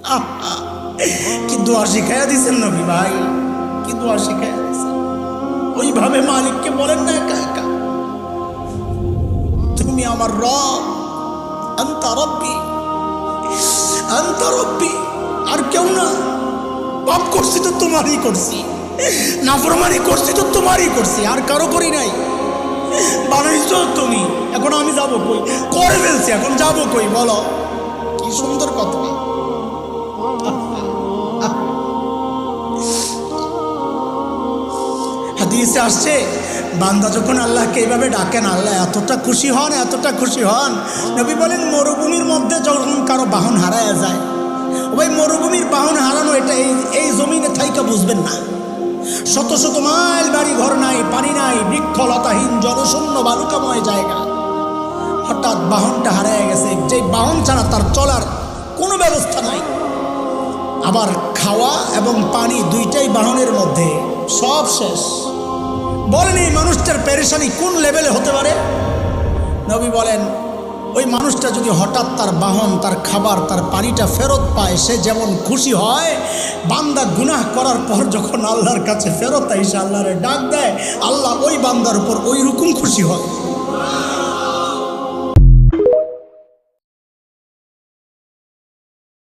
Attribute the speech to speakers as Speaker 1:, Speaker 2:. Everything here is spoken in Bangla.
Speaker 1: আহা, কি দোয়া শিখাইয়া দিচ্ছেন নবী ভাই, কি দোয়া শিখাইয়া দিচ্ছেন। ওইভাবে মালিককে বলেন না একা একা, তুমি আমার রব, আনতা রব্বি, আনতা রব্বি, আর কেউ না। পাপ করছি তো তোমারই করছি, নাফরমানি করছি তো তোমারই করছি, আর কারো করি নাই। বানাইছো তুমি, এখন আমি যাবো কই? করে ফেলছি, এখন যাবো কই বলো? কি সুন্দর কথা। হাদিসে আসছে, বান্দা যখন আল্লাহকে এইভাবে ডাকেন, আল্লাহ এতটা খুশি হন, এতটা খুশি হন। নবী বলেন, মরুভূমির মধ্যে যখন কারো বাহন হারায় যায়, ওই মরুভূমির বাহন হারানো এটা এই জমিনে থাইকা বুঝবেন না। শত শত মাইল বাড়ি ঘর নাই, পানি নাই, বৃক্ষলতাহীন জলশূন্য বালুকাময় জায়গা। হঠাৎ বাহনটা হারিয়ে গেছে, যে বাহন ছাড়া তার চলার কোনো ব্যবস্থা নাই। আবার খাওয়া এবং পানি দুইটাই বাহনের মধ্যে, সব শেষ। বলেন এই মানুষটার পেরেশানি কোন লেভেলে হতে পারে? নবী বলেন, ওই মানুষটা যদি হঠাৎ তার বাহন, তার খাবার, তার পানিটা ফেরত পায়, সে যেমন খুশি হয়, বান্দা গুনাহ করার পর যখন আল্লাহর কাছে ফেরত আইসা আল্লাহরে ডাক দেয়, আল্লাহ ওই বান্দার উপর ওই রকম খুশি হয়।